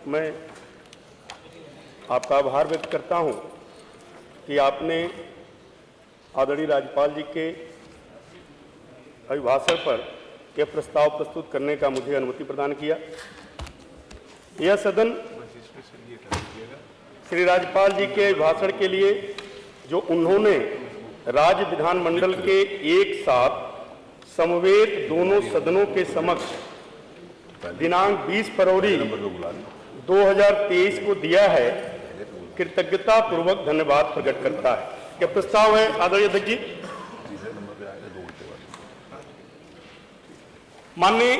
मैं आपका आभार व्यक्त करता हूं कि आपने आदरणीय राज्यपाल जी के अभिभाषण पर यह प्रस्ताव प्रस्तुत करने का मुझे अनुमति प्रदान किया। यह सदन श्री राज्यपाल जी के अभिभाषण के लिए जो उन्होंने राज्य विधानमंडल के एक साथ समवेत दोनों सदनों के समक्ष दिनांक 20 फरवरी 2023 को दिया है, कृतज्ञता पूर्वक धन्यवाद प्रकट करता है। यह प्रस्ताव है आदरणीय अध्यक्ष जी। माननीय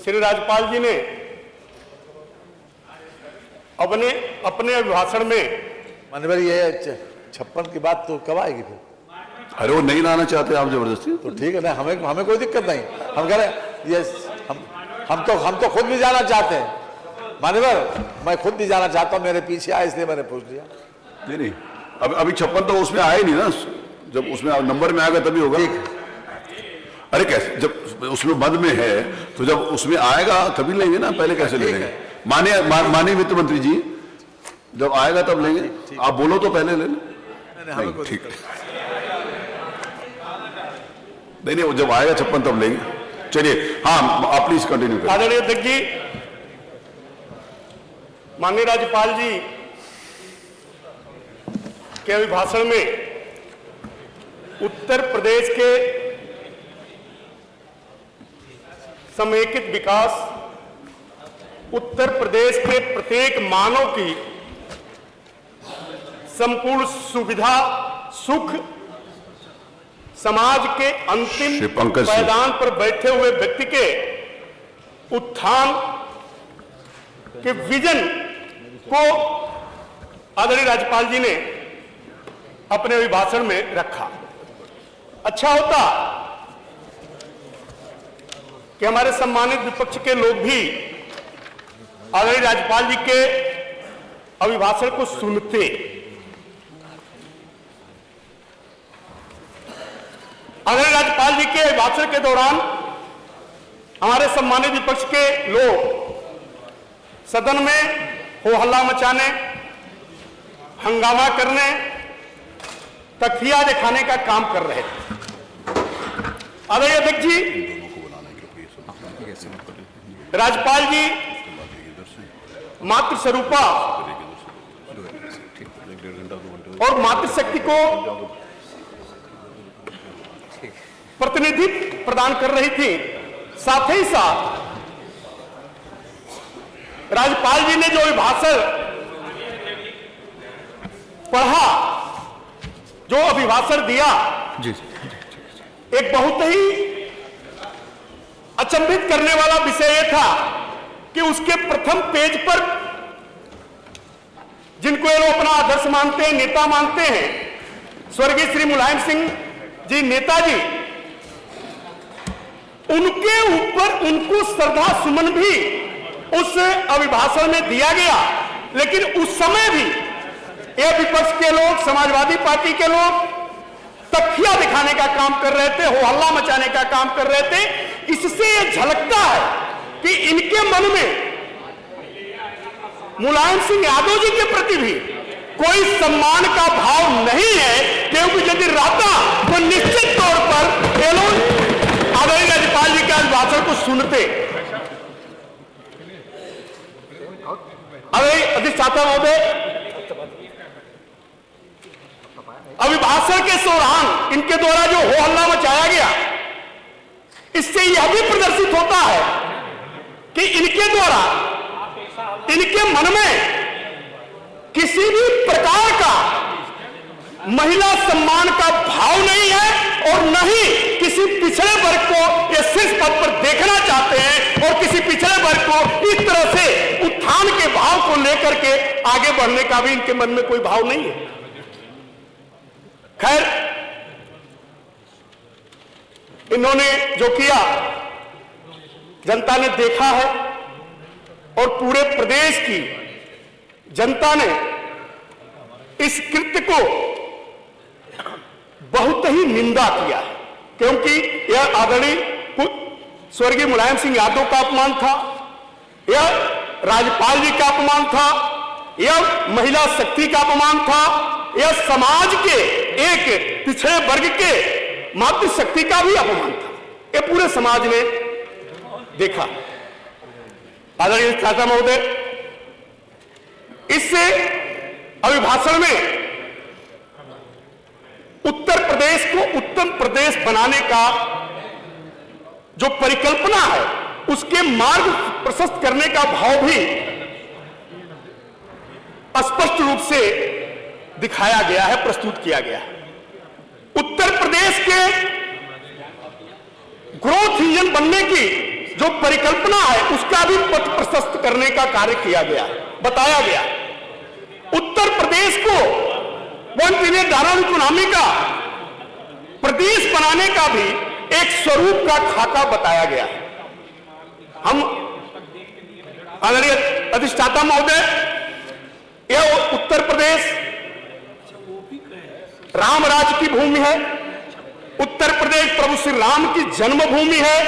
श्री राज्यपाल जी ने अपने अभिभाषण में माननीय ये 56 की बात तो कब आएगी फिर? अरे वो नहीं लाना चाहते आप जबरदस्ती, तो ठीक है ना, हमें कोई दिक्कत नहीं। हम कह रहे हैं ये हम तो खुद भी जाना चाहते हैं माननीय, मैं खुद भी जाना चाहता हूँ, मेरे पीछे आया इसलिए मैंने पूछ लिया। नहीं अभी 56 तो उसमें आया नहीं ना, जब उसमें नंबर में आएगा तभी होगा। अरे कैसे, जब उसमें मद में है तो जब उसमें आएगा तभी लेंगे ना, पहले कैसे ले लेंगे? माननीय वित्त मंत्री जी, जब आएगा तब लेंगे, आप बोलो तो पहले ले लें। ठीक है, नहीं वो जब आएगा 56 तब लेंगे। चलिए, हाँ आप प्लीज कंटिन्यू करें। आदरणीय अध्यक्ष जी, माननीय राज्यपाल जी के अभिभाषण में उत्तर प्रदेश के समेकित विकास, उत्तर प्रदेश के प्रत्येक मानव की संपूर्ण सुविधा सुख, समाज के अंतिम पायदान पर बैठे हुए व्यक्ति के उत्थान के विजन को आदरणीय राज्यपाल जी ने अपने अभिभाषण में रखा। अच्छा होता कि हमारे सम्मानित विपक्ष के लोग भी आदरणीय राज्यपाल जी के अभिभाषण को सुनते। आदरणीय राज्यपाल जी के अभिभाषण के दौरान हमारे सम्मानित विपक्ष के लोग सदन में हो हल्ला मचाने, हंगामा करने, तख्तियां दिखाने का काम कर रहे थे। आदरणीय अध्यक्ष जी, राज्यपाल जी मातृस्वरूपा और मातृशक्ति को प्रतिनिधित्व प्रदान कर रही थी। साथ ही साथ राज्यपाल जी ने जो अभिभाषण पढ़ा, जो अभिभाषण दिया, एक बहुत ही अचंभित करने वाला विषय यह था कि उसके प्रथम पेज पर जिनको ये लोग अपना आदर्श मानते हैं, नेता मानते हैं, स्वर्गीय श्री मुलायम सिंह जी नेताजी, उनके ऊपर उनको श्रद्धा सुमन भी उस अभिभाषण में दिया गया। लेकिन उस समय भी ये विपक्ष के लोग, समाजवादी पार्टी के लोग तख्तियां दिखाने का काम कर रहे थे, हो हल्ला मचाने का काम कर रहे थे। इससे यह झलकता है कि इनके मन में मुलायम सिंह यादव जी के प्रति भी कोई सम्मान का भाव नहीं है, क्योंकि यदि रहता तो निश्चित तौर पर ये लोग आदरणीय राज्यपाल जी के अभिभाषण को सुनते। अरे अधिष्ठाता महोदय, अभिभाषण के दौरान इनके द्वारा जो हो हल्ला मचाया गया, इससे यह भी प्रदर्शित होता है कि इनके द्वारा इनके मन में किसी भी प्रकार का महिला सम्मान का भाव नहीं है और न ही किसी पिछड़े वर्ग को ये शीर्ष पद पर देखना चाहते हैं और किसी पिछड़े वर्ग को इस तरह से उत्थान के भाव को लेकर के आगे बढ़ने का भी इनके मन में कोई भाव नहीं है। खैर, इन्होंने जो किया जनता ने देखा है और पूरे प्रदेश की जनता ने इस कृत्य को बहुत ही निंदा किया है, क्योंकि यह आदरणीय स्वर्गीय मुलायम सिंह यादव का अपमान था। यह राज्यपाल जी का अपमान था, यह महिला शक्ति का अपमान था, यह समाज के एक पिछड़े वर्ग के मातृशक्ति का भी अपमान था। यह पूरे समाज ने देखा। आदरणीय चाचा महोदय, इससे अभिभाषण में उत्तर प्रदेश को उत्तम प्रदेश बनाने का जो परिकल्पना है, उसके मार्ग प्रशस्त करने का भाव भी स्पष्ट रूप से दिखाया गया है, प्रस्तुत किया गया है। उत्तर प्रदेश के ग्रोथ इंजन बनने की जो परिकल्पना है, उसका भी पथ प्रशस्त करने का कार्य किया गया, बताया गया। उत्तर प्रदेश को वन पीरियड धारण इकोनॉमी का प्रदेश बनाने का भी एक स्वरूप का खाका बताया गया है। हम आदरणीय अधिष्ठाता महोदय, यह उत्तर प्रदेश राम राज्य की भूमि है। उत्तर प्रदेश प्रभु श्री राम की जन्मभूमि है,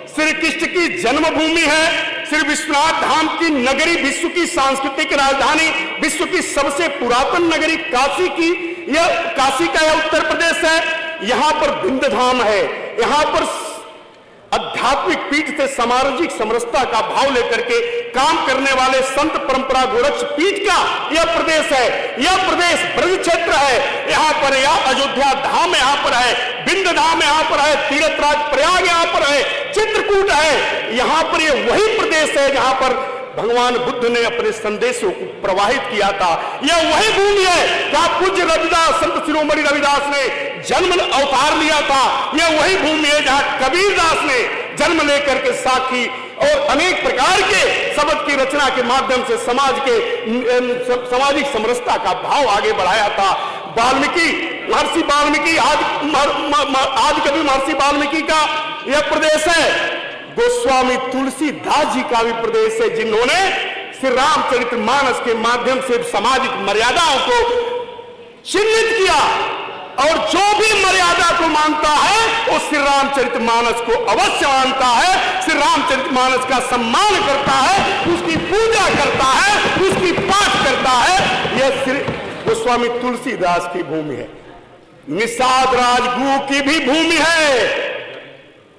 श्री कृष्ण की जन्मभूमि है, श्री विश्वनाथ धाम की नगरी, विश्व की सांस्कृतिक राजधानी, विश्व की सबसे पुरातन नगरी काशी की, यह काशी का यह उत्तर प्रदेश है। यहां पर विंध्य धाम है, यहां पर आध्यात्मिक पीठ से सामाजिक समरसता का भाव लेकर के काम करने वाले संत परंपरा गोरक्ष पीठ का यह प्रदेश है। यह प्रदेश ब्रज क्षेत्र है, यहां पर यह अयोध्या धाम यहां पर है, विंध्य धाम यहां पर है, तीर्थराज प्रयाग यहां पर है, चित्रकूट है। यहां पर यह वही प्रदेश है जहां पर भगवान बुद्ध ने अपने संदेशों को प्रवाहित किया था। यह वही भूमि है जहां पूज्य रविदास, संत शिरोमणि रविदास ने जन्म अवतार लिया था। यह वही भूमि है जहां कबीरदास ने जन्म लेकर के साखी और अनेक प्रकार के शब्द की रचना के माध्यम से समाज के सामाजिक समरसता का भाव आगे बढ़ाया था। वाल्मीकि, महर्षि वाल्मीकि, आदि कवि महर्षि वाल्मीकि का यह प्रदेश है। गोस्वामी तुलसीदास जी का भी प्रदेश है, जिन्होंने श्री रामचरितमानस के माध्यम से सामाजिक मर्यादाओं को चिन्हित किया, और जो भी मर्यादा को मानता है वो श्री रामचरितमानस को अवश्य मानता है, श्री रामचरितमानस का सम्मान करता है, उसकी पूजा करता है, उसकी पाठ करता है। यह श्री गोस्वामी तुलसीदास की भूमि है। निषाद राजगुरु की भी भूमि है,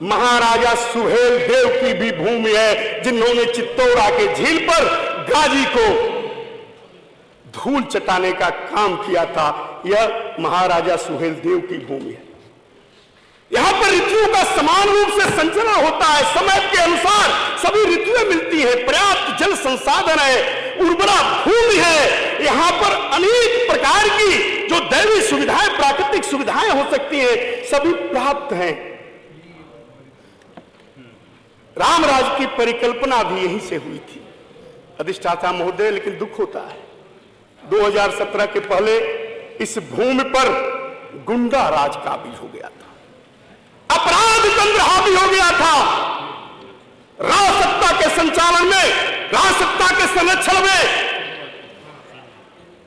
महाराजा सुहेल देव की भी भूमि है, जिन्होंने चित्तौरा के झील पर गाजी को धूल चटाने का काम किया था। यह महाराजा सुहेल देव की भूमि है। यहां पर ऋतुओं का समान रूप से संचरण होता है, समय के अनुसार सभी ऋतुएं मिलती हैं, पर्याप्त जल संसाधन है, उर्वरा भूमि है। यहां पर अनेक प्रकार की जो दैवीय सुविधाएं, प्राकृतिक सुविधाएं हो सकती हैं, सभी प्राप्त हैं। रामराज की परिकल्पना भी यहीं से हुई थी अधिष्ठाता महोदय, लेकिन दुख होता है 2017 के पहले इस भूमि पर गुंडा राज काबिज हो गया था, अपराध तंत्र हावी हो गया था। राज सत्ता के संचालन में, राज सत्ता के संरक्षण में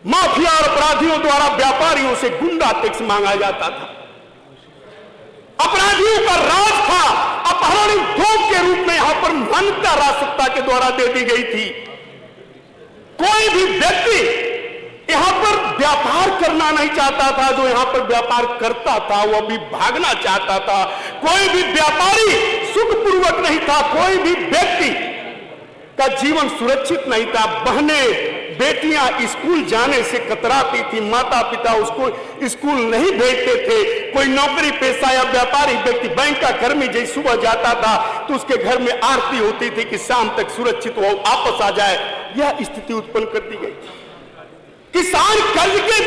माफिया और अपराधियों द्वारा व्यापारियों से गुंडा टैक्स मांगा जाता था। अपराधियों का राज था, अपहरण भोग के रूप में यहां पर मान्यता राज सत्ता के द्वारा दे दी गई थी। कोई भी व्यक्ति यहां पर व्यापार करना नहीं चाहता था, जो यहां पर व्यापार करता था वो अभी भागना चाहता था। कोई भी व्यापारी सुखपूर्वक नहीं था, कोई भी व्यक्ति का जीवन सुरक्षित नहीं था। बहनें, बेटियां स्कूल जाने से कतराती थी, माता पिता उसको स्कूल नहीं भेजते थे। कोई नौकरी पेशा या व्यापारी व्यक्ति, बैंक का कर्मी जैसे सुबह जाता था तो उसके घर में आरती होती थी कि शाम तक सुरक्षित हो, वापस आ जाए। यह स्थिति उत्पन्न कर दी गई थी। किसान कर्ज के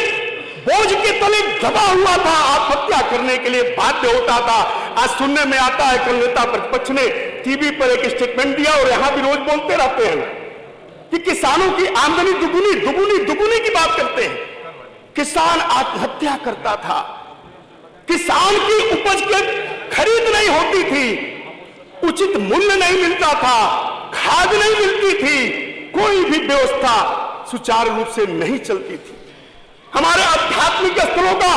बोझ के तले दबा हुआ था, आत्महत्या करने के लिए बाध्य होता था। आज सुनने में आता है, कल नेता प्रतिपक्ष ने टीवी पर एक स्टेटमेंट दिया और यहां भी रोज बोलते रहते हैं कि किसानों की आमदनी दुगुनी की बात करते हैं। किसान आत्महत्या करता था, किसान की उपज की खरीद नहीं होती थी, उचित मूल्य नहीं मिलता था, खाद नहीं मिलती थी, कोई भी व्यवस्था सुचारू रूप से नहीं चलती थी। हमारे आध्यात्मिक स्थलों का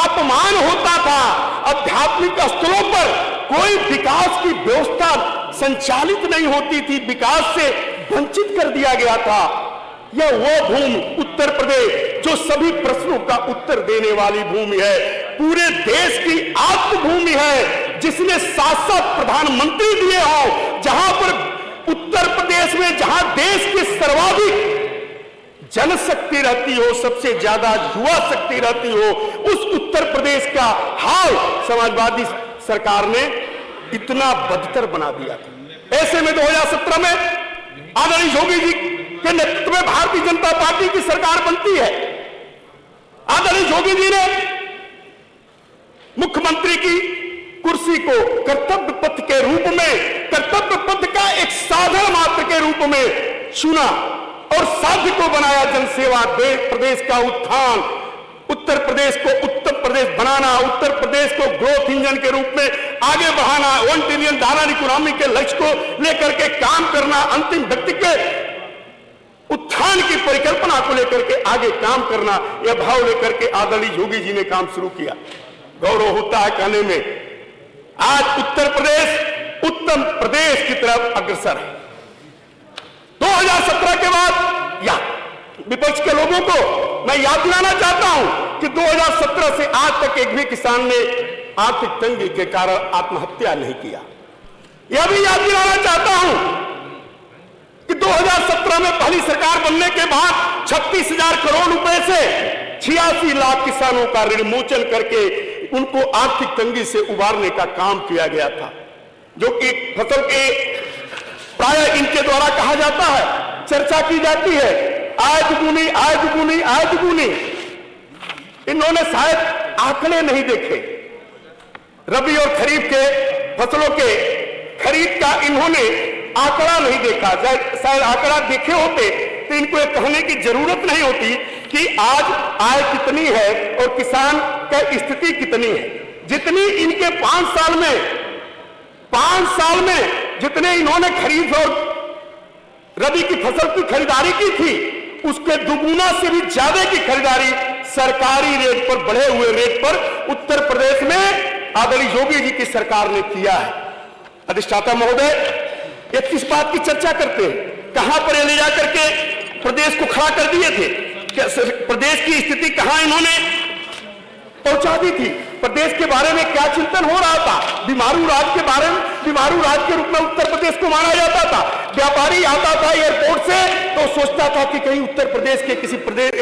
अपमान होता था, आध्यात्मिक स्थलों पर कोई विकास की व्यवस्था संचालित नहीं होती थी, विकास से वंचित कर दिया गया था। यह वो भूमि उत्तर प्रदेश जो सभी प्रश्नों का उत्तर देने वाली भूमि है, पूरे देश की आत्मभूमि है, जिसने 7-7 प्रधानमंत्री दिए हो, जहां पर उत्तर प्रदेश में जहां देश की सर्वाधिक जनशक्ति रहती हो, सबसे ज्यादा युवा शक्ति रहती हो, उस उत्तर प्रदेश का हाल समाजवादी सरकार ने इतना बदतर बना दिया था। ऐसे में 2017 में आदरणीय योगी जी के नेतृत्व में भारतीय जनता पार्टी की सरकार बनती है। आदरणीय योगी जी ने मुख्यमंत्री की कुर्सी को कर्तव्य पथ के रूप में, कर्तव्य पथ का एक साधन मात्र के रूप में चुना और साध्य को बनाया जनसेवा, प्रदेश का उत्थान, उत्तर प्रदेश को उत्तर प्रदेश बनाना, उत्तर प्रदेश को ग्रोथ इंजन के रूप में आगे बढ़ाना, 1 ट्रिलियन डॉलर इकोनॉमी के लक्ष्य को लेकर के काम करना, अंतिम व्यक्ति के उत्थान की परिकल्पना को लेकर के आगे काम करना, यह भाव लेकर के आदरणीय योगी जी ने काम शुरू किया। गौरव होता है कहने में, आज उत्तर प्रदेश उत्तम प्रदेश की तरफ अग्रसर है। 2017 के बाद या विपक्ष के लोगों को मैं याद दिलाना चाहता हूं कि 2017 से आज तक एक भी किसान ने आर्थिक तंगी के कारण आत्महत्या नहीं किया। यह भी याद दिलाना चाहता हूं कि 2017 में पहली सरकार बनने के बाद 36,000 करोड़ रुपए से 86 लाख किसानों का ऋण मोचन करके उनको आर्थिक तंगी से उबारने का काम किया गया था, जो कि फसल के प्राय इनके द्वारा कहा जाता है, चर्चा की जाती है, आय दुगुनी आय दुगुनी आय दुगुनी। इन्होंने शायद आंकड़े नहीं देखे, रबी और खरीफ के फसलों के खरीद का इन्होंने आंकड़ा नहीं देखा। शायद आंकड़ा देखे होते तो इनको ये कहने की जरूरत नहीं होती कि आज आय कितनी है और किसान का स्थिति कितनी है। जितनी इनके 5 साल में जितने इन्होंने खरीफ और रबी की फसल की खरीदारी की थी, उसके दुगुना से भी ज्यादा की खरीदारी सरकारी रेट पर, बढ़े हुए रेट पर उत्तर प्रदेश में आदरणीय योगी जी की सरकार ने किया है। अधिष्ठाता महोदय, ये किस बात की चर्चा करते हैं? कहां पर ले जाकर के प्रदेश को खड़ा कर दिए थे? प्रदेश की स्थिति कहां इन्होंने पहुंचा दी थी? प्रदेश के बारे में क्या चिंतन हो रहा था? बीमारू राज्य के बारे में, बीमारू राज्य के रूप में उत्तर प्रदेश को माना जाता था। व्यापारी आता था एयरपोर्ट से तो सोचता था कि कहीं उत्तर प्रदेश के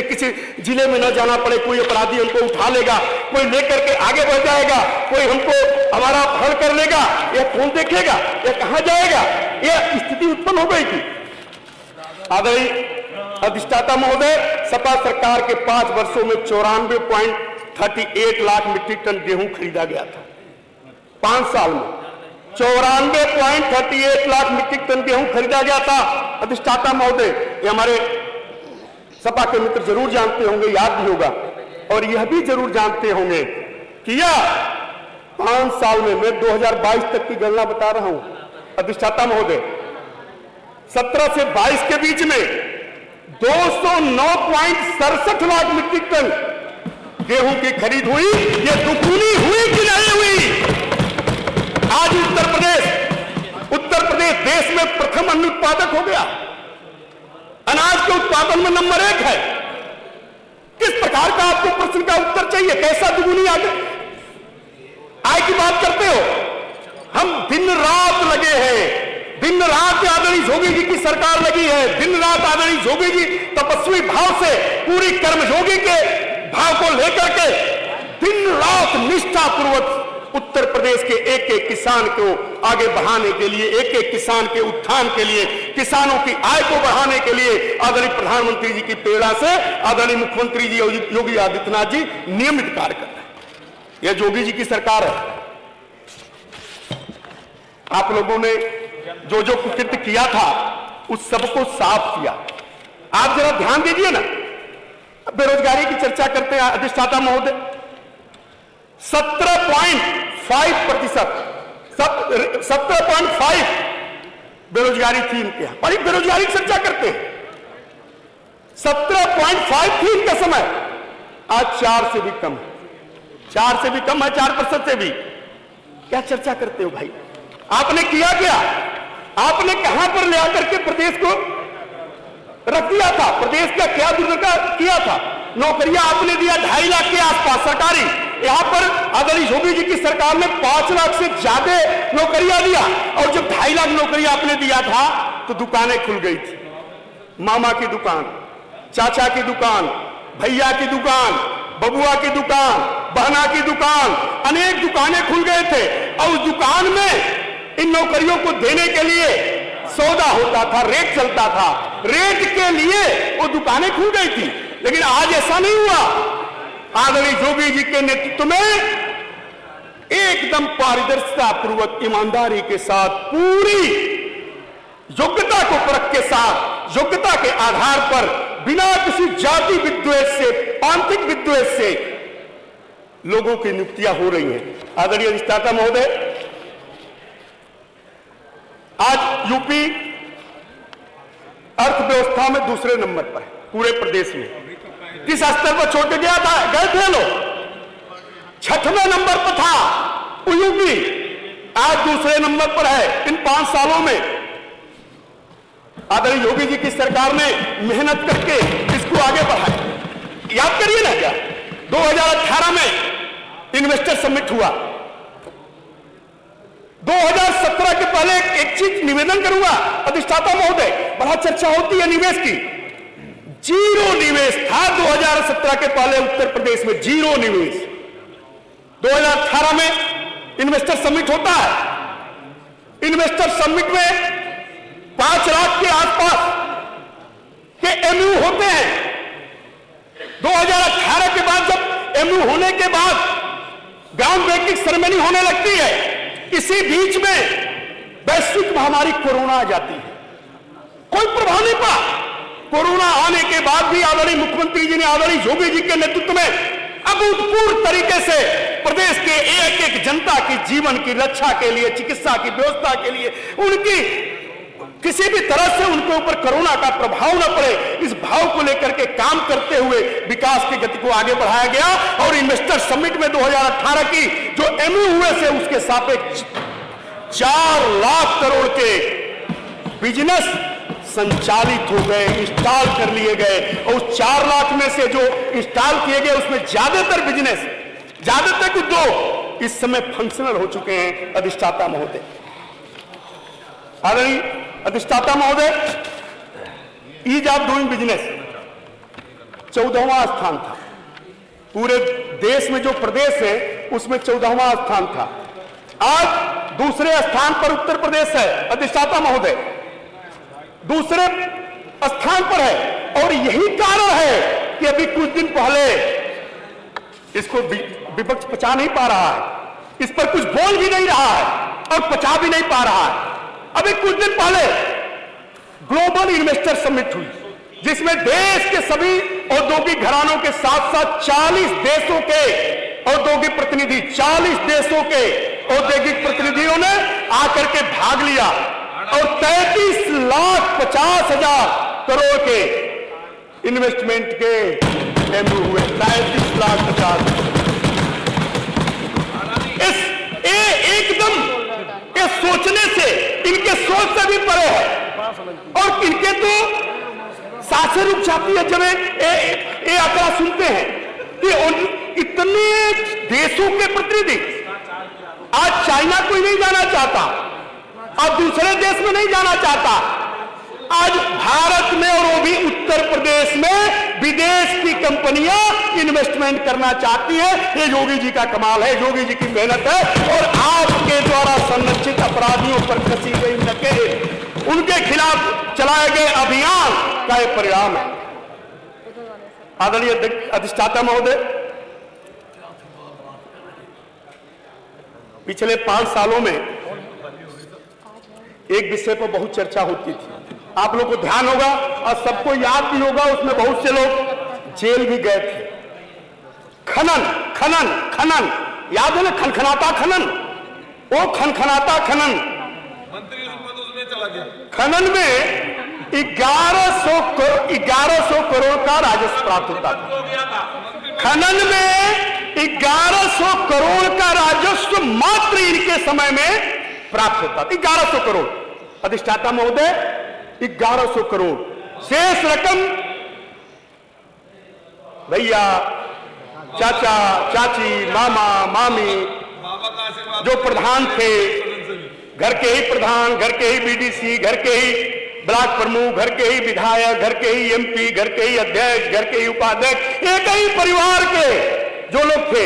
किसी जिले में न जाना पड़े, कोई अपराधी हमको उठा लेगा, कोई लेकर के आगे बढ़ जाएगा, कोई हमको हमारा अपहरण कर लेगा, यह कौन देखेगा, यह कहां जाएगा? यह स्थिति उत्पन्न हो गई थी। आदरणीय अधिष्ठाता महोदय, सपा सरकार के 5 वर्षों में 94.38 लाख मीट्रिक टन गेहूं खरीदा गया था। 5 साल में 94.38 लाख मीट्रिक टन गेहूं खरीदा गया था। अधिष्ठाता महोदय, ये हमारे सपा के मित्र जरूर जानते होंगे, याद भी होगा, और यह भी जरूर जानते होंगे कि यह 5 साल में, मैं 2022 तक की गणना बता रहा हूं अधिष्ठाता महोदय, 17 से 22 के बीच में 209.67 लाख मीट्रिक टन गेहूं की खरीद हुई। ये दुगुनी हुई कि नहीं हुई? आज उत्तर प्रदेश देश में प्रथम अन्न उत्पादक हो गया, अनाज के उत्पादन में नंबर 1 है। किस प्रकार का आपको प्रश्न का उत्तर चाहिए? कैसा दुगुनी आय की बात करते हो? हम दिन रात लगे हैं, दिन रात आदरणीय योगी जी की सरकार लगी है, दिन रात आदरणीय योगी जी तपस्वी भाव से, पूरी कर्मयोगी के भाव को लेकर के दिन रात निष्ठा पूर्वक उत्तर प्रदेश के एक एक किसान को आगे बढ़ाने के लिए, एक एक किसान के उत्थान के लिए, किसानों की आय को बढ़ाने के लिए आदरणीय प्रधानमंत्री जी की प्रेरणा से आदरणीय मुख्यमंत्री जी योगी आदित्यनाथ जी नियमित कार्य कर रहे हैं। यह योगी जी की सरकार है। आप लोगों ने जो जो कुकृत्य किया था उस सबको साफ किया। आप जरा ध्यान दीजिए ना, बेरोजगारी की चर्चा करते हैं अधिष्ठाता महोदय, 17.5%, 17.5 बेरोजगारी थी इनके यहां। बड़ी बेरोजगारी की चर्चा करते हैं, 17.5 थी इनका समय, आज 4 से भी कम है, 4 से भी कम है, 4% से भी। क्या चर्चा करते हो भाई? आपने किया क्या? आपने कहां पर ले आकर के प्रदेश को रख दिया था? प्रदेश का क्या दुर्दशा किया था? नौकरियां आपने दिया 2.5 लाख के आसपास सरकारी। यहां पर आदरणीय योगी जी की सरकार ने 5 लाख से ज्यादा नौकरियां दिया, और जब 2.5 लाख नौकरियां आपने दिया था तो दुकानें खुल गई थी। मामा की दुकान, चाचा की दुकान, भैया की दुकान, बबुआ की दुकान, बहना की दुकान, अनेक दुकानें खुल गए थे, और उस दुकान में इन नौकरियों को देने के लिए सौदा होता था, रेट चलता था, रेट के लिए वो दुकानें खुल गई थी। लेकिन आज ऐसा नहीं हुआ। आदरणीय योगी जी के नेतृत्व में एकदम पारदर्शिता पूर्वक, ईमानदारी के साथ, पूरी योग्यता को परख के साथ, योग्यता के आधार पर, बिना किसी जाति विद्वेष से, पांथिक विद्वेष से लोगों की नियुक्तियां हो रही हैं। आदरणीय अधिष्ठाता महोदय, आज यूपी अर्थव्यवस्था में दूसरे नंबर पर है पूरे प्रदेश में। किस स्तर पर छोड़ के गए थे लोग? 6वें नंबर पर था वो यूपी, आज दूसरे नंबर पर है। इन 5 सालों में आदरणीय योगी जी की सरकार ने मेहनत करके इसको आगे बढ़ाया। याद करिए ना, क्या 2018 में इन्वेस्टर समिट हुआ। 2017 के पहले एक चीज निवेदन करूंगा अधिष्ठाता महोदय, बड़ा चर्चा होती है निवेश की। जीरो निवेश था 2017 के पहले उत्तर प्रदेश में, जीरो निवेश। 2018 में इन्वेस्टर समिट होता है। इन्वेस्टर समिट में 5 लाख के आसपास के एमयू होते हैं। 2018 के बाद जब एमयू होने के बाद ग्राउंड ब्रेकिंग सेरेमनी होने लगती है, इसी बीच में वैश्विक महामारी कोरोना आ जाती है। कोई प्रभाव नहीं पड़ा। कोरोना आने के बाद भी आदरणीय मुख्यमंत्री जी ने, आदरणीय योगी जी के नेतृत्व में अभूतपूर्व तरीके से प्रदेश के एक एक जनता की जीवन की रक्षा के लिए, चिकित्सा की व्यवस्था के लिए, उनकी किसी भी तरह से उनके ऊपर कोरोना का प्रभाव न पड़े, इस भाव को लेकर के काम करते हुए विकास की गति को आगे बढ़ाया गया। और इन्वेस्टर समिट में 2018 की जो एमयू हुए से उसके सापेक्ष 4 लाख करोड़ के बिजनेस संचालित हो गए, इंस्टॉल कर लिए गए। और उस 4 लाख में से जो इंस्टॉल किए गए उसमें ज्यादातर बिजनेस, ज्यादातर उद्योग इस समय फंक्शनल हो चुके हैं। अधिष्ठाता महोदय, आदरणीय अधिष्ठाता महोदय, ईज ऑफ डूइंग बिजनेस 14वां स्थान था पूरे देश में। जो प्रदेश है उसमें 14वां स्थान था। आज दूसरे स्थान पर उत्तर प्रदेश है। अधिष्ठाता महोदय, दूसरे स्थान पर है। और यही कारण है कि अभी कुछ दिन पहले इसको विपक्ष पचा नहीं पा रहा है, इस पर कुछ बोल भी नहीं रहा है और पचा भी नहीं पा रहा है। अभी कुछ दिन पहले ग्लोबल इन्वेस्टर समिट हुई, जिसमें देश के सभी औद्योगिक घरानों के साथ साथ 40 देशों के औद्योगिक प्रतिनिधि, 40 देशों के औद्योगिक प्रतिनिधियों ने आकर के भाग लिया। और 33,50,000 करोड़ के इन्वेस्टमेंट के एमयू हुए। 33,50,000। एकदम ये सोचने से, इनके सोच से भी परे है। और इनके तो सांसें रुक जाती है जब ये आंकड़ा सुनते हैं कि इतने देशों के प्रतिनिधि, आज चाइना कोई नहीं जाना चाहता, अब दूसरे देश में नहीं जाना चाहता, आज भारत में और वो भी उत्तर प्रदेश में विदेश की कंपनियां इन्वेस्टमेंट करना चाहती हैं। ये योगी जी का कमाल है, योगी जी की मेहनत है। और आपके द्वारा संरक्षित अपराधियों पर कसी गई नकेल, उनके खिलाफ चलाए गए अभियान का यह परिणाम है। आदरणीय अधिष्ठाता महोदय, पिछले 5 सालों में एक विषय पर बहुत चर्चा होती थी, आप लोग को ध्यान होगा और सबको याद भी होगा, उसमें बहुत से लोग जेल भी गए थे। खनन खनन खनन, याद है ना? खनखनाता खनन, वो खनखनाता खनन, मंत्री लोग उसमें चला गया। खनन में 1100 करोड़ का राजस्व प्राप्त होता था। खनन में 1100 करोड़ का राजस्व मात्र इनके समय में प्राप्त होता था। 1100 करोड़। अधिष्ठाता महोदय 1100 करोड़। शेष रकम भैया, चाचा, चाची, मामा, मामी जो प्रधान थे, घर के ही प्रधान, घर के ही बीडीसी, घर के ही ब्लॉक प्रमुख, घर के ही विधायक, घर के ही एमपी, घर के ही अध्यक्ष, घर के ही उपाध्यक्ष, एक ही परिवार के जो लोग थे,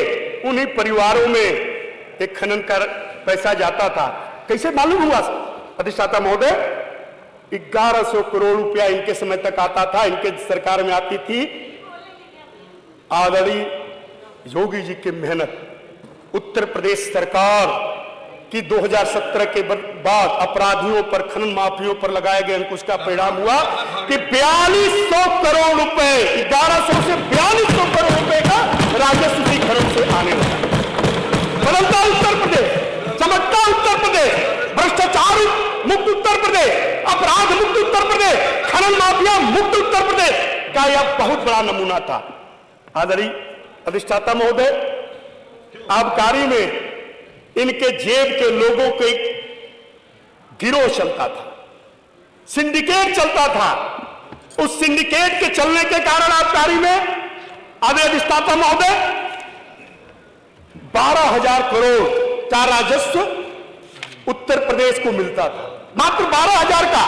उन्हीं परिवारों में एक खनन कर पैसा जाता था। कैसे मालूम हुआ अधिष्ठाता महोदय? 1100 करोड़ रुपया इनके समय तक आता था, इनके सरकार में आती थी। आदरणीय योगी जी की मेहनत, उत्तर प्रदेश सरकार की 2017 के बाद अपराधियों पर, खनन माफियों पर लगाए गए अंकुश का परिणाम हुआ कि 4200 करोड़ रुपए, 1100 से 4200 करोड़ रुपए का राजस्व की खनन से आने लगा। बदलता उत्तर प्रदेश, चमकता उत्तर प्रदेश, भ्रष्टाचार मुक्त उत्तर प्रदेश, अपराध मुक्त उत्तर प्रदेश, खनन माफिया मुक्त उत्तर प्रदेश का यह बहुत बड़ा नमूना था। आदरणीय अधिष्ठाता महोदय, आबकारी में इनके जेब के लोगों के गिरोह चलता था, सिंडिकेट चलता था। उस सिंडिकेट के चलने के कारण आबकारी में आदरणीय अधिष्ठाता महोदय 12,000 करोड़ का राजस्व उत्तर प्रदेश को मिलता था, मात्र 12,000 का।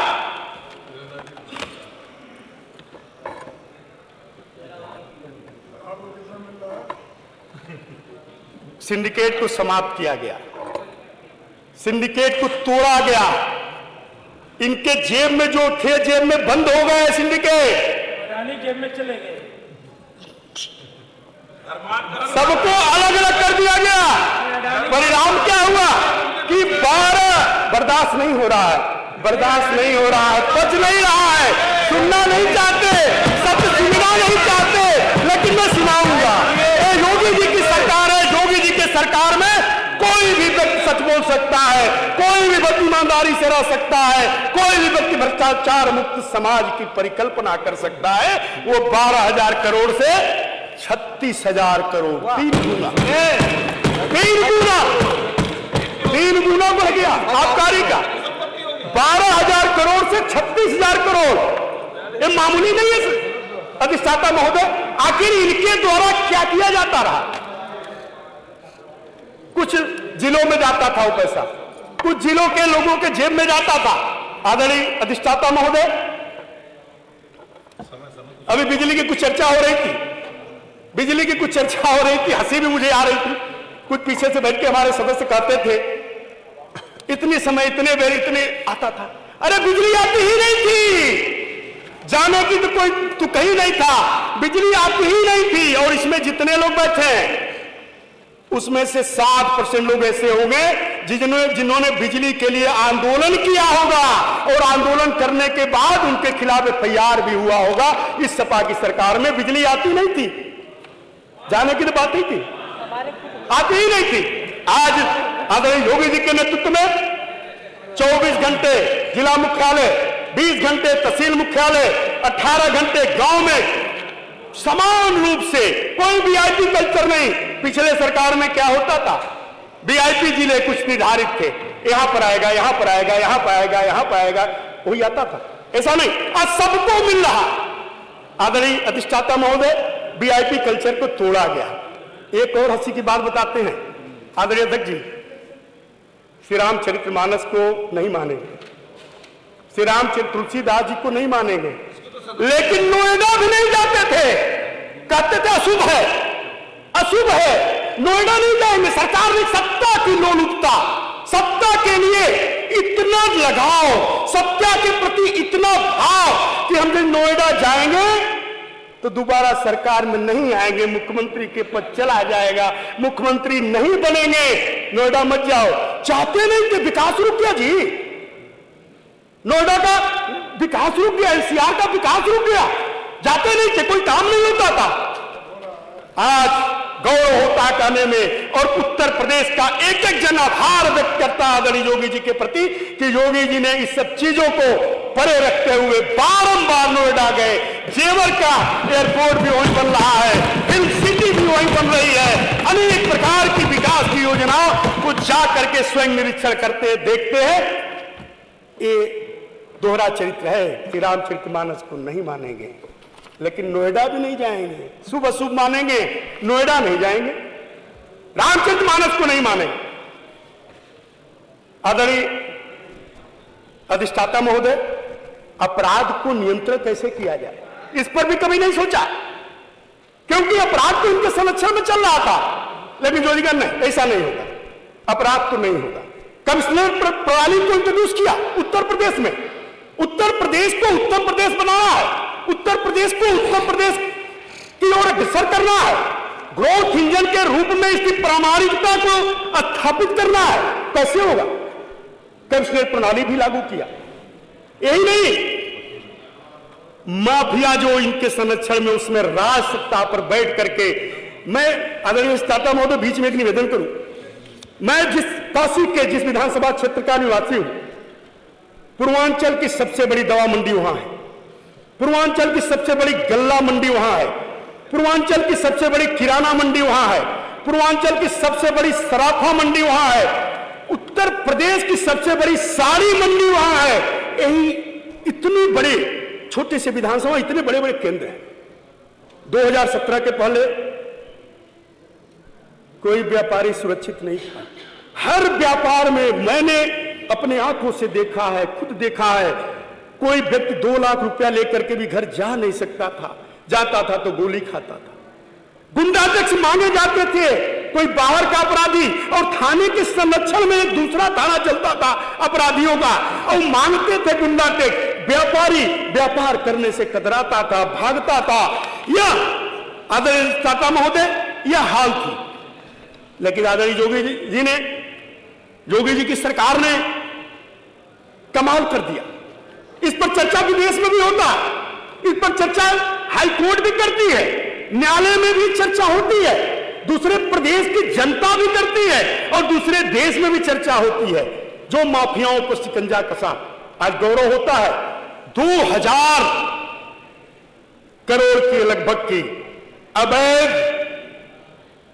सिंडिकेट को समाप्त किया गया, सिंडिकेट को तोड़ा गया। इनके जेब में जो थे, जेब में बंद हो गए सिंडिकेट, रानी जेब में चले गए, सबको अलग अलग कर दिया गया। परिणाम क्या हुआ कि 12 बर्दाश्त नहीं हो रहा है, बर्दाश्त नहीं हो रहा है, पच नहीं रहा है, सुनना नहीं चाहते, सत्य सुनना नहीं चाहते, लेकिन मैं सुनाऊंगा। ये योगी जी की सरकार है, योगी जी की सरकार में कोई भी व्यक्ति सच बोल सकता है, कोई भी व्यक्ति ईमानदारी से रह सकता है, कोई भी व्यक्ति भ्रष्टाचार मुक्त समाज की परिकल्पना कर सकता है। वो 12,000 करोड़ से 36,000 करोड़, 3 गुना, 3 गुना बढ़ गया आबकारी का। 12,000 करोड़ से 36,000 करोड़, ये मामूली नहीं है अधिष्ठाता महोदय। आखिर इनके द्वारा क्या किया जाता रहा? कुछ जिलों में जाता था वो पैसा, कुछ जिलों के लोगों के जेब में जाता था। आदरणीय अधिष्ठाता महोदय, अभी बिजली की कुछ चर्चा हो रही थी, बिजली की कुछ चर्चा हो रही थी, हंसी भी मुझे आ रही थी। कुछ पीछे से बैठ के हमारे सदस्य कहते थे, इतने समय, इतने बेर, इतने आता था। अरे बिजली आती ही नहीं थी, जाने की तो कोई तो कहीं नहीं था, बिजली आती ही नहीं थी। और इसमें जितने लोग बैठे उसमें से 60% लोग ऐसे होंगे जिन्होंने बिजली के लिए आंदोलन किया होगा, और आंदोलन करने के बाद उनके खिलाफ एफआईआर भी हुआ होगा। इस सपा की सरकार में बिजली आती नहीं थी, जाने की तो बात ही थी, आती ही नहीं थी। आज आदरणीय योगी जी के नेतृत्व में 24 घंटे जिला मुख्यालय, 20 घंटे तहसील मुख्यालय, 18 घंटे गांव में समान रूप से, कोई वीआईपी कल्चर नहीं। पिछले सरकार में क्या होता था, वीआईपी जिले कुछ निर्धारित थे, यहां पर आएगा, यहां पर आएगा, यहां पर आएगा, यहां पर आएगा, वही आता था। ऐसा नहीं, आज सबको मिल रहा। आदरणीय अधिष्ठाता महोदय, वीआईपी कल्चर को तोड़ा गया। एक और हंसी की बात बताते हैं आदरणीय अध्यक्ष जी, श्री रामचरितमानस को नहीं मानेंगे, श्री रामचरित तुलसीदास जी को नहीं मानेंगे, लेकिन नोएडा भी नहीं जाते थे, कहते थे अशुभ है, अशुभ है, नोएडा नहीं जाएंगे। सरकार ने सत्ता की लोलुपता, सत्ता के लिए इतना लगाव, सत्ता के प्रति इतना भाव कि हम जब नोएडा जाएंगे तो दोबारा सरकार में नहीं आएंगे, मुख्यमंत्री के पद चला जाएगा, मुख्यमंत्री नहीं बनेंगे, नोएडा मत जाओ। चाहते नहीं थे, विकास रुक गया जी, नोएडा का विकास रुक गया, एनसीआर का विकास रुक गया, जाते नहीं थे, कोई काम नहीं होता था। आज गौरव होता कहने में, और उत्तर प्रदेश का एक एक जन आभार व्यक्त करता आदरणीय योगी जी के प्रति कि योगी जी ने इस सब चीजों को परे रखते हुए बारंबार नोएडा गए। जेवर का एयरपोर्ट भी वहीं बन रहा है, फिल्म सिटी भी वहीं बन रही है, अनेक प्रकार की विकास की योजनाओं को जा करके स्वयं निरीक्षण करते देखते हैं। ये दोहरा चरित्र है कि रामचरितमानस को नहीं मानेंगे लेकिन नोएडा भी नहीं जाएंगे, शुभ अशुभ मानेंगे, नोएडा नहीं जाएंगे, रामचरितमानस को नहीं मानेंगे। आदरणीय अधिष्ठाता महोदय, अपराध को नियंत्रण कैसे किया जाए इस पर भी कभी नहीं सोचा, क्योंकि अपराध तो इनके संरक्षण में चल रहा था। लेकिन जोड़ीगर नहीं, ऐसा नहीं होगा, अपराध तो नहीं होगा। कमिश्नर प्रणाली को इंट्रोड्यूस किया उत्तर प्रदेश में। उत्तर प्रदेश को उत्तर प्रदेश बनाना है, उत्तर प्रदेश को उत्तर प्रदेश की ओर अग्रसर करना है, ग्रोथ इंजन के रूप में इसकी प्रामाणिकता को स्थापित करना है। कैसे होगा? कमिश्नर प्रणाली भी लागू किया। यही नहीं, माफिया जो इनके संरक्षण में, उसमें राज सत्ता पर बैठ करके, मैं आदरणीय स्थाता महोदय बीच में एक निवेदन करूं, मैं जिस काशी के जिस विधानसभा क्षेत्र का निवासी हूं, पूर्वांचल की सबसे बड़ी दवा मंडी वहां है, पूर्वांचल की सबसे बड़ी गल्ला मंडी वहां है, पूर्वांचल की सबसे बड़ी किराना मंडी वहां है, पूर्वांचल की सबसे बड़ी सराफा मंडी वहां है, उत्तर प्रदेश की सबसे बड़ी साड़ी मंडी वहां है। यही इतनी बड़ी, छोटे से विधानसभा, इतने बड़े बड़े केंद्र हैं। 2017 के पहले कोई व्यापारी सुरक्षित नहीं था। हर व्यापार में मैंने अपने आंखों से देखा है, खुद देखा है, कोई व्यक्ति 2 लाख रुपया लेकर के भी घर जा नहीं सकता था, जाता था तो गोली खाता था। गुंडाध्यक्ष मांगे जाते थे, कोई बाहर का अपराधी, और थाने के संरक्षण में एक दूसरा थाना चलता था अपराधियों का, और मांगते थे गुंडाध्यक्ष। व्यापारी व्यापार करने से कतराता था, भागता था। यह आदरणीय स्थाता महोदय, यह हाल थी। लेकिन आदरणीय योगी जी की सरकार ने कमाल कर दिया। इस पर चर्चा विदेश में भी होता है, इस पर चर्चा हाईकोर्ट भी करती है, न्यायालय में भी चर्चा होती है, दूसरे प्रदेश की जनता भी करती है, और दूसरे देश में भी चर्चा होती है। जो माफियाओं को शिकंजा कसा, आज गौरव होता है 2000 करोड़ के लगभग की अवैध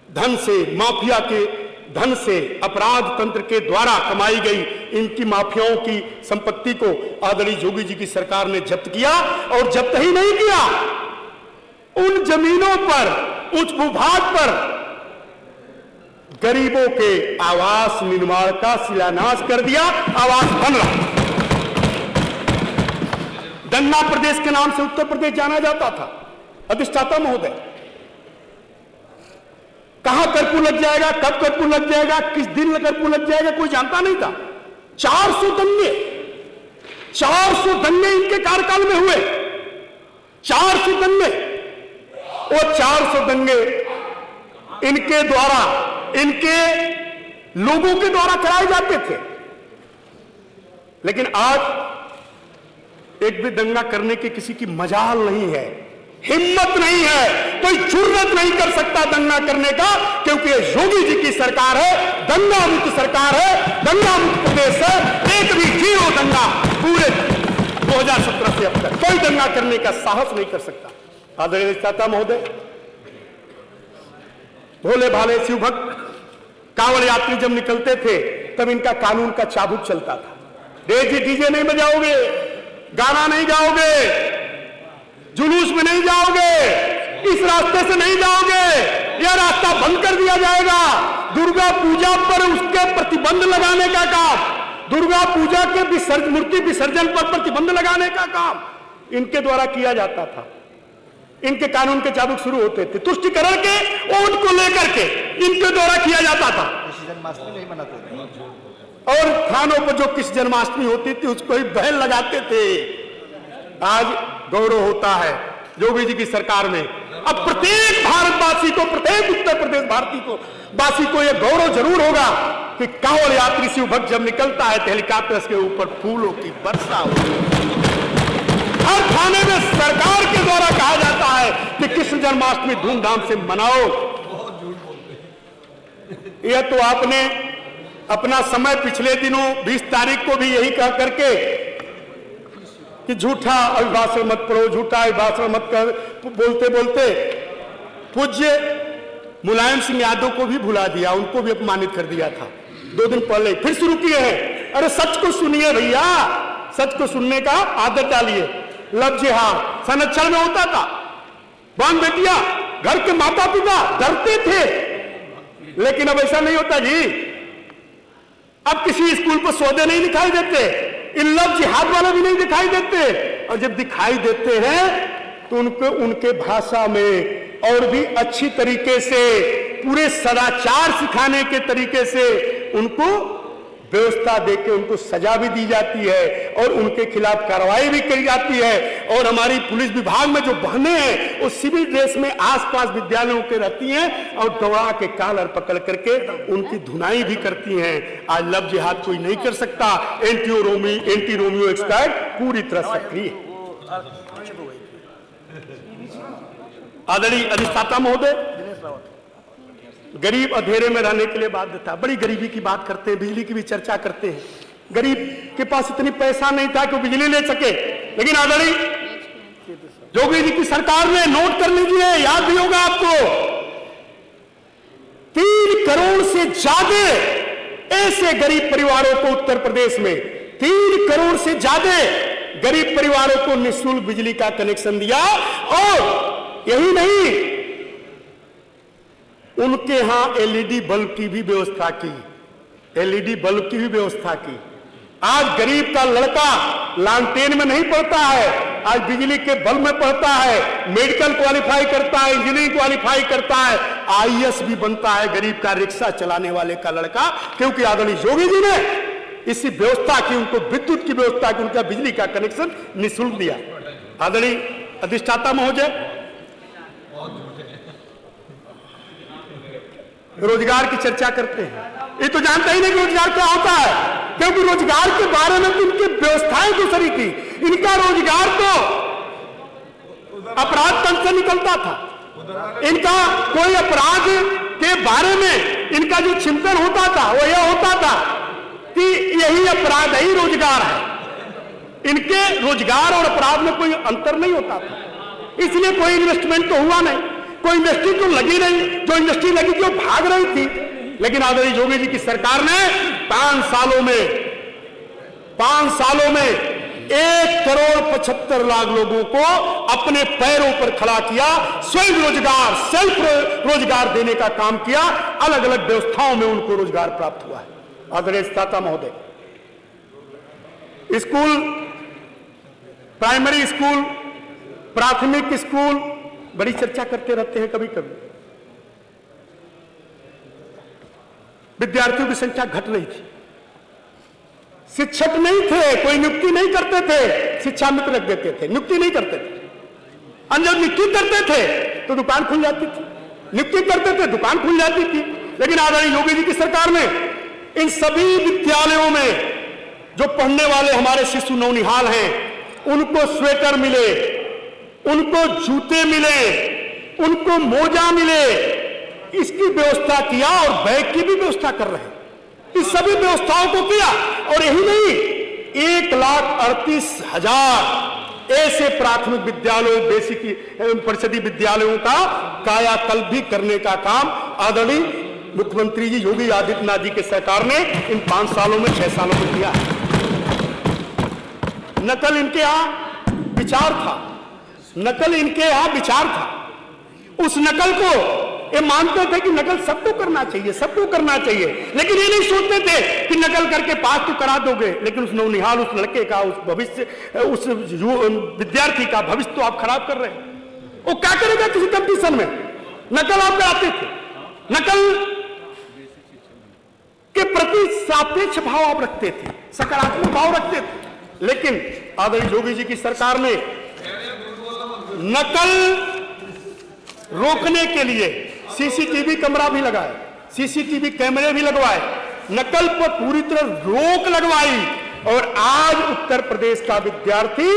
धन से, माफिया के धन से, अपराध तंत्र के द्वारा कमाई गई इनकी माफियाओं की संपत्ति को आदरणीय योगी जी की सरकार ने जब्त किया। और जब्त ही नहीं किया, उन जमीनों पर, उस भूभाग पर गरीबों के आवास निर्माण का शिलान्यास कर दिया। आवास बन रहा। गन्ना प्रदेश के नाम से उत्तर प्रदेश जाना जाता था। अधिष्ठाता महोदय, कहां कर्फ्यू लग जाएगा, कब कर्फ्यू लग जाएगा, किस दिन कर्फ्यू लग जाएगा, कोई जानता नहीं था। 400 दंगे इनके कार्यकाल में हुए, 400 दंगे। वो 400 दंगे इनके द्वारा, इनके लोगों के द्वारा कराए जाते थे। लेकिन आज एक भी दंगा करने की किसी की मजाल नहीं है, हिम्मत नहीं है, कोई जुर्रत नहीं कर सकता दंगा करने का, क्योंकि ये योगी जी की सरकार है, दंगा मुक्त सरकार है, दंगा मुक्त प्रदेश है। एक भी जीरो दंगा पूरे 2017 से अब तक कोई दंगा करने का साहस नहीं कर सकता। आदरणीय अधिष्ठाता महोदय, भोले भाले शिव भक्त कांवड़ यात्री जब निकलते थे तब इनका कानून का चाबुक चलता था। डीजे नहीं बजाओगे, गाना नहीं गाओगे, जुलूस में नहीं जाओगे, इस रास्ते से नहीं जाओगे, यह रास्ता बंद कर दिया जाएगा। दुर्गा पूजा पर उसके प्रतिबंध लगाने का काम, दुर्गा पूजा के मूर्ति विसर्जन पर प्रतिबंध लगाने का काम इनके द्वारा किया जाता था। इनके कानून के चाबुक शुरू होते थे, तुष्टिकरण के ओट को लेकर के इनके द्वारा किया जाता था। जन्माष्टमी नहीं मनाते थे, और थानों पर जो किस जन्माष्टमी होती थी उसको ही बहन लगाते थे। आज गौरव होता है योगी जी की सरकार में। अब प्रत्येक भारतवासी को, प्रत्येक उत्तर प्रदेश भारतीय को, वासी को यह गौरव जरूर होगा कि कांवड़ यात्री शिव भक्त जब निकलता है तो हेलीकॉप्टर के ऊपर फूलों की वर्षा होती है। हर थाने में सरकार के द्वारा कहा जाता है कि कृष्ण जन्माष्टमी धूमधाम से मनाओ। यह तो आपने अपना समय पिछले दिनों 20 तारीख को भी यही कह करके कि झूठा अभिभाषण मत करो, झूठा अभिभाषण मत कर, बोलते बोलते पूज्य मुलायम सिंह यादव को भी भुला दिया, उनको भी अपमानित कर दिया था। 2 दिन पहले फिर शुरू किए हैं। अरे सच को सुनिए भैया, सच को सुनने का आदत डालिए। लव जिहाद सनक्षण में होता था। बहन बेटियां, घर के माता पिता डरते थे, लेकिन अब ऐसा नहीं होता जी। अब किसी स्कूल पर सौदे नहीं दिखाई देते, इन लव जिहाद वाले भी नहीं दिखाई देते, और जब दिखाई देते हैं तो उनको उनके भाषा में और भी अच्छी तरीके से, पूरे सदाचार सिखाने के तरीके से उनको व्यवस्था देके उनको सजा भी दी जाती है और उनके खिलाफ कार्रवाई भी की जाती है। और हमारी पुलिस विभाग में जो बहनें हैं वो सिविल ड्रेस में आसपास विद्यालयों के रहती हैं और दौड़ा के कॉलर पकड़ करके उनकी धुनाई भी करती हैं। आज लव जिहाद कोई नहीं कर सकता। एंटी रोमियो एक्ट पूरी तरह सक्रिय है। आदरणीय अधिष्ठाता महोदय, गरीब अंधेरे में रहने के लिए बाध्य था। बड़ी गरीबी की बात करते हैं, बिजली की भी चर्चा करते हैं। गरीब के पास इतनी पैसा नहीं था कि वो बिजली ले सके, लेकिन आदरणीय योगी जी की सरकार ने, नोट कर लीजिए, याद भी होगा आपको, 3 करोड़ से ज्यादा ऐसे गरीब परिवारों को उत्तर प्रदेश में 3 करोड़ से ज्यादा गरीब परिवारों को निःशुल्क बिजली का कनेक्शन दिया। और यही नहीं, उनके यहां एलईडी बल्ब की भी व्यवस्था की, एलईडी बल्ब की भी व्यवस्था की। आज गरीब का लड़का लालटेन में नहीं पढ़ता है, आज बिजली के बल्ब में पढ़ता है, मेडिकल क्वालिफाई करता है, इंजीनियरिंग क्वालिफाई करता है, आईएएस भी बनता है गरीब का रिक्शा चलाने वाले का लड़का, क्योंकि आदरणीय योगी जी ने इसी व्यवस्था की, उनको विद्युत की व्यवस्था की, उनका बिजली का कनेक्शन निःशुल्क दिया। आदरणीय अधिष्ठाता महोदय, रोजगार की चर्चा करते हैं, ये तो जानते ही नहीं कि रोजगार क्या होता है, क्योंकि रोजगार के बारे में तो इनकी व्यवस्थाएं दूसरी थी। इनका रोजगार तो अपराध तंत्र से निकलता था। इनका कोई अपराध के बारे में इनका जो चिंतन होता था वो यह होता था कि यही अपराध ही रोजगार है। इनके रोजगार और अपराध में कोई अंतर नहीं होता था, इसलिए कोई इन्वेस्टमेंट तो हुआ नहीं, कोई इंडस्ट्री तो लगी नहीं, जो इंडस्ट्री लगी थी वो भाग रही थी। लेकिन आदरणीय योगी जी की सरकार ने 5 सालों में 1,75,00,000 लोगों को अपने पैरों पर खड़ा किया, स्वयं रोजगार, सेल्फ रोजगार देने का काम किया, अलग अलग व्यवस्थाओं में उनको रोजगार प्राप्त हुआ है। आदरणीय अधिष्ठाता महोदय, स्कूल, प्राइमरी स्कूल, प्राथमिक स्कूल, बड़ी चर्चा करते रहते हैं कभी कभी। विद्यार्थियों की संख्या घट रही थी, शिक्षक नहीं थे, कोई नियुक्ति नहीं करते थे, शिक्षा मित्र रख देते थे, नियुक्ति नहीं करते थे। जब नियुक्ति करते थे तो दुकान खुल जाती थी, नियुक्ति करते थे दुकान खुल जाती थी। लेकिन आदरणीय योगी जी की सरकार ने इन सभी विद्यालयों में जो पढ़ने वाले हमारे शिशु नौनिहाल हैं, उनको स्वेटर मिले, उनको जूते मिले, उनको मोजा मिले, इसकी व्यवस्था किया और बैग की भी व्यवस्था कर रहे हैं। इस सभी व्यवस्थाओं को किया। और यही नहीं, 1,38,000 ऐसे प्राथमिक विद्यालयों, बेसिक परिषदीय विद्यालयों का कायाकल्प भी करने का काम आदरणीय मुख्यमंत्री जी योगी आदित्यनाथ जी के सरकार ने इन 5 सालों में 6 सालों में किया है। नकल इनके यहां विचार था, नकल इनके यहां विचार था। उस नकल को ये मानते थे कि नकल सबको करना चाहिए, सबको करना चाहिए, लेकिन ये नहीं सोचते थे कि नकल करके पास तो करा दोगे, लेकिन उस नौनिहाल, उस लड़के का, उस भविष्य, उस विद्यार्थी का भविष्य तो आप खराब कर रहे हैं। वो क्या करेगा किसी कंपटीशन में? नकल आप कराते थे, नकल के प्रति सापेक्ष भाव आप रखते थे, सकारात्मक भाव रखते थे। लेकिन आदरणीय योगी जी की सरकार ने नकल रोकने के लिए सीसीटीवी कैमरा भी लगाए, सीसीटीवी कैमरे भी लगवाए, नकल पर पूरी तरह रोक लगवाई। और आज उत्तर प्रदेश का विद्यार्थी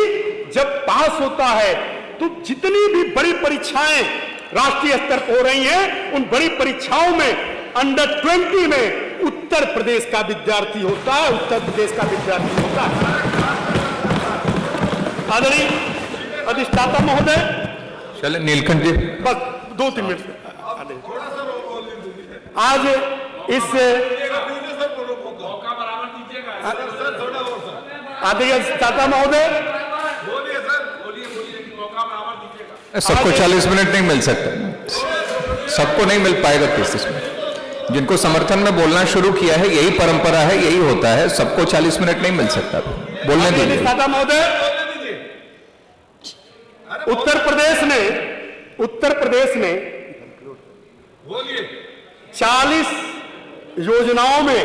जब पास होता है तो जितनी भी बड़ी परीक्षाएं राष्ट्रीय स्तर पर हो रही हैं, उन बड़ी परीक्षाओं में अंडर 20 में उत्तर प्रदेश का विद्यार्थी होता है, उत्तर प्रदेश का विद्यार्थी होता है। आदरणीय अधिष्ठाता महोदय, चले नीलकंठ जी, बस 2-3 मिनट। आज इस आदरणीय अधिष्ठाता महोदय, सबको 40 मिनट नहीं मिल सकता, सबको नहीं मिल पाएगा 30 मिनट। जिनको समर्थन में बोलना शुरू किया है, यही परंपरा है, यही होता है, सबको 40 मिनट नहीं मिल सकता। बोलने दीजिए। अधिष्ठाता महोदय, उत्तर प्रदेश ने 40 योजनाओं में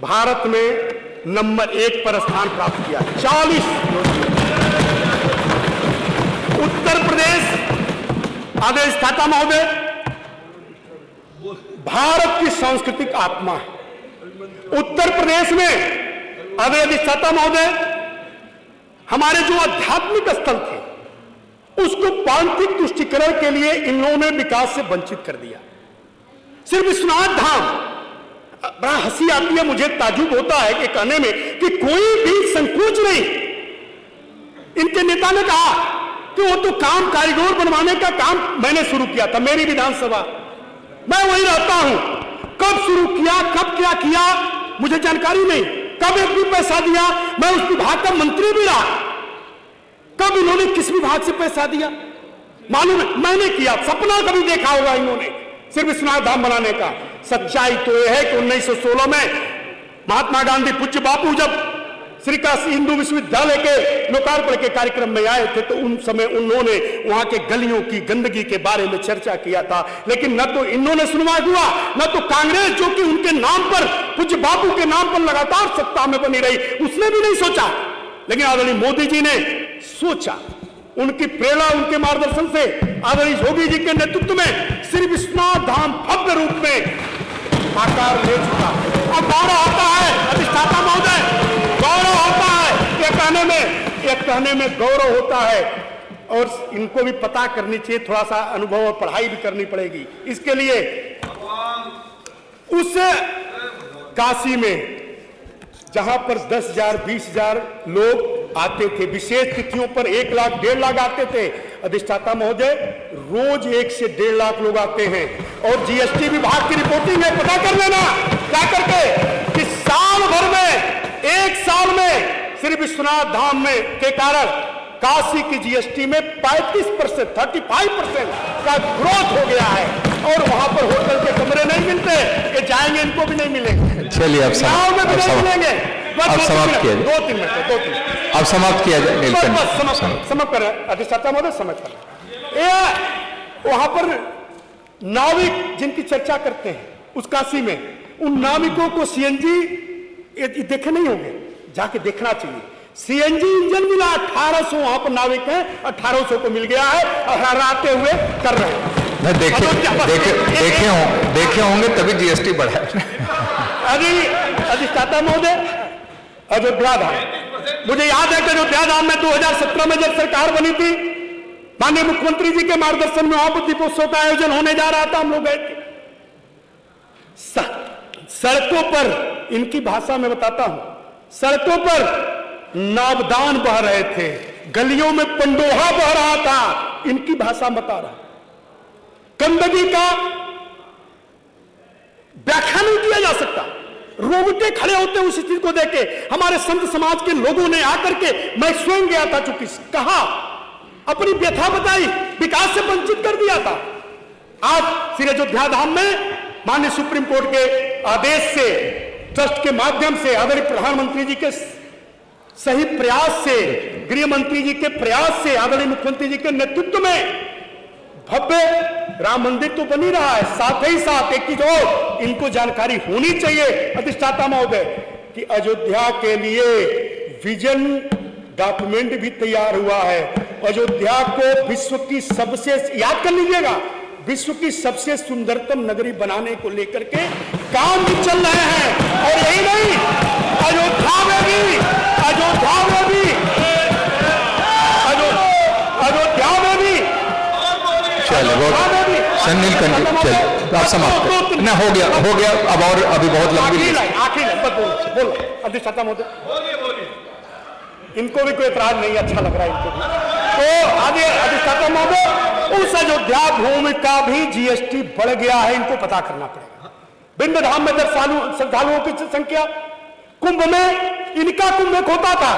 भारत में नंबर 1 पर स्थान प्राप्त किया। 40 उत्तर प्रदेश, आदरणीय अधिष्ठाता महोदय, भारत की सांस्कृतिक आत्मा है। उत्तर प्रदेश में, आदरणीय अधिष्ठाता महोदय, हमारे जो आध्यात्मिक स्थल थे उसको पांथिक तुष्टीकरण के लिए इन लोगों ने विकास से वंचित कर दिया। सिर्फ विश्वनाथ धाम, बड़ा हंसी आती है, मुझे ताजुब होता है कि कहने में कि कोई भी संकोच नहीं। इनके नेता ने कहा कि वो तो काम कारीगर बनवाने का काम मैंने शुरू किया था, मेरी विधानसभा, मैं वहीं रहता हूं। कब शुरू किया, कब क्या किया, मुझे जानकारी नहीं। कब एक भी पैसा दिया, मैं उस विभाग का मंत्री भी रहा। कब इन्होंने किस विभाग से पैसा दिया मालूम है? मैंने किया, सपना कभी देखा होगा इन्होंने सिर्फ विश्वनाथ धाम बनाने का। सच्चाई तो यह है कि 1916 में महात्मा गांधी पूज्य बापू जब श्री काशी हिंदू विश्वविद्यालय के लोकार्पण के कार्यक्रम में आए थे तो उन समय उन्होंने वहां के गलियों की गंदगी के बारे में चर्चा किया था। लेकिन न तो इन्होंने सुनवाई हुआ, न तो कांग्रेस जो कि उनके नाम पर, पूज्य बापू के नाम पर लगातार सत्ता में बनी रही, उसने भी नहीं सोचा। लेकिन आदरणीय मोदी जी ने सोचा, उनकी प्रेरणा, उनके मार्गदर्शन से आदरणीय योगी जी के नेतृत्व में श्री विश्वनाथ धाम भव्य रूप में आकार ले चुका। अब गौरव होता है अधिष्ठाता महोदय, गौरव होता है, ये कहने में गौरव होता है। और इनको भी पता करनी चाहिए, थोड़ा सा अनुभव और पढ़ाई भी करनी पड़ेगी। इसके लिए उस काशी में जहां पर 10,000 20,000 लोग आते थे, विशेष तिथियों पर 1 लाख 1.5 लाख आते थे, अधिष्ठाता महोदय रोज 1 से 1.5 लाख लोग आते हैं। और जीएसटी विभाग की रिपोर्टिंग है, पता कर लेना क्या करके कि साल भर में, 1 साल में श्री विश्वनाथ धाम में के कारण काशी की जीएसटी में 35%, 35% का ग्रोथ हो गया है। और वहां पर होटल के कमरे नहीं मिलते, ये जाएंगे इनको भी नहीं मिलेंगे। चलिए अब समाप्त किया जाए, 2-3 मिनट, अब समाप्त किया जाए। समाप्त कर अधिष्ठाता महोदय, समझ कर वहां पर नाविक जिनकी चर्चा करते हैं उस काशी में, उन नाविकों को सीएनजी देखे नहीं होंगे, जाके देखना चाहिए। सीएनजी इंजन मिला 1800, वहां पर नाविक हैं 1800 को मिल गया है और हराते हुए कर रहे हैं। देखे होंगे तभी जीएसटी बढ़ा है। अधिष्ठाता महोदय, अयोध्या धाम, मुझे याद है कि अयोध्या धाम में 2017 में जब सरकार बनी थी, माननीय मुख्यमंत्री जी के मार्गदर्शन में वहां पर दीपोत्सव का आयोजन होने जा रहा था, हम लोग गए थे। सड़कों पर, इनकी भाषा में बताता हूं, सड़कों पर नावदान बह रहे थे, गलियों में पंडोहा बह रहा था, इनकी भाषा बता रहा। गंदगी का व्याख्या नहीं किया जा सकता। रोंगटे खड़े होते उस स्थिति को देख के। हमारे संत समाज के लोगों ने आकर के, मैं स्वयं गया था, चूंकि कहा, अपनी व्यथा बताई, विकास से वंचित कर दिया था। आज श्री अयोध्या धाम में माननीय सुप्रीम कोर्ट के आदेश से, ट्रस्ट के माध्यम से, आदरणीय प्रधानमंत्री जी के सही प्रयास से, गृह मंत्री जी के प्रयास से, आदरणीय मुख्यमंत्री जी के नेतृत्व में भव्य राम मंदिर तो बनी रहा है। साथ ही साथ एक चीज और इनको जानकारी होनी चाहिए अधिष्ठाता महोदय कि अयोध्या के लिए विजन डॉक्यूमेंट भी तैयार हुआ है। अयोध्या को विश्व की सबसे, याद कर लीजिएगा, विश्व की सबसे सुंदरतम नगरी बनाने को लेकर के काम भी चल रहे हैं। और यही नहीं, अयोध्या में भी चलिए आप समाप्त ना, हो गया अब, और अभी बहुत लंबी आखिरी बोलो अधिष्ठाता महोदय, इनको भी कोई एतराज नहीं, अच्छा लग रहा है इनको भी। तो आगे अधिष्ठाता महोदय, उस अयोध्या भूमि का भी जीएसटी बढ़ गया है, इनको पता करना पड़ेगा। विंध्य धाम में श्रद्धालुओं की संख्या, कुंभ में इनका कुंभ एक होता था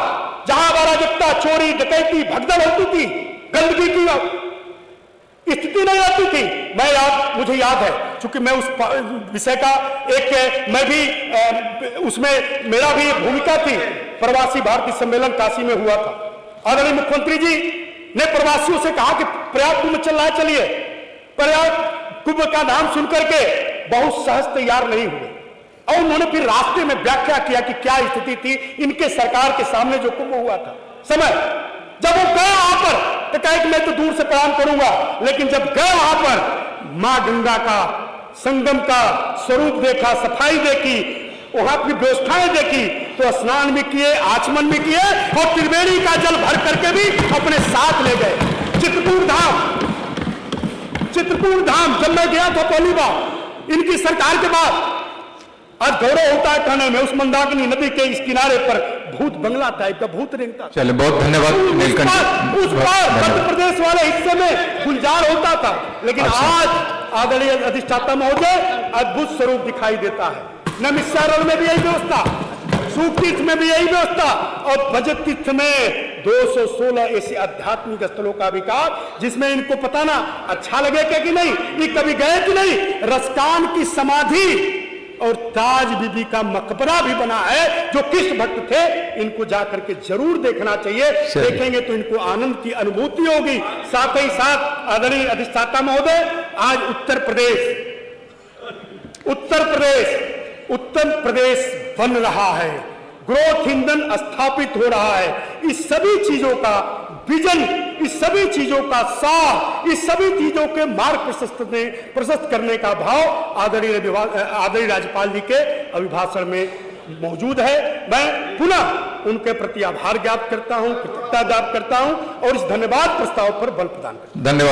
जहां अराजकता, चोरी, डकैती, भगदड़ होती थी, गंदगी की स्थिति नहीं आती थी। मुझे याद है, क्योंकि मैं उस विषय का मैं भी उसमें मेरा भी भूमिका थी। प्रवासी भारतीय सम्मेलन काशी में हुआ था। आदरणीय मुख्यमंत्री जी ने प्रवासियों से कहा कि प्रयाग कुंभ चल रहा है, चलिए। प्रयाग कुंभ का नाम सुनकर के बहुत सहज तैयार नहीं हुए और उन्होंने फिर रास्ते में व्याख्या किया कि क्या स्थिति थी इनके सरकार के सामने जो कुंभ हुआ था। समय जब वो गए वहां पर तो कहे कि मैं तो दूर से प्रणाम करूंगा, लेकिन जब गए वहां पर मां गंगा का, संगम का स्वरूप देखा, सफाई देखी, वहां की व्यवस्थाएं देखी, तो स्नान भी किए, आचमन भी किए और त्रिवेणी का जल भर करके भी अपने साथ ले गए। चित्रकूट धाम जब मैं गया था पहली बार इनकी सरकार के बाद, आज गौरव होता है कहने में, उस मंदाकिनी नदी के इस किनारे पर भूत बंगला टाइप का भूत रेंगता था। चलिए, बहुत धन्यवाद नीलकंठ जी। उस पार मध्य प्रदेश वाले हिस्से में गुलजार होता था, लेकिन आज आदरणीय अधिष्ठाता महोदय अद्भुत स्वरूप दिखाई देता है। नमिषारण में भी यही व्यवस्था, सूख तीर्थ में भी यही व्यवस्था और बजट तीर्थ में 216 ऐसे आध्यात्मिक स्थलों का विकास, जिसमें इनको पता ना अच्छा लगेगा कि नहीं, ये कभी गए कि नहीं। रसकान की समाधि और ताज बीबी का मकबरा भी बना है, जो कृष्ण भक्त थे, इनको जाकर के जरूर देखना चाहिए। देखेंगे तो इनको आनंद की अनुभूति होगी। साथ ही साथ आदरणीय अधिष्ठाता महोदय, आज उत्तर प्रदेश बन रहा है, ग्रोथ इंजन स्थापित हो रहा है। इस सभी चीजों का विजन, इस सभी चीजों का सार, इस सभी चीजों के मार्ग प्रशस्त करने का भाव आदरणीय राज्यपाल जी के अभिभाषण में मौजूद है। मैं पुनः उनके प्रति आभार ज्ञापन करता हूं, कृतज्ञता ज्ञापन करता हूं और इस धन्यवाद प्रस्ताव पर बल प्रदान करता हूं। धन्यवाद।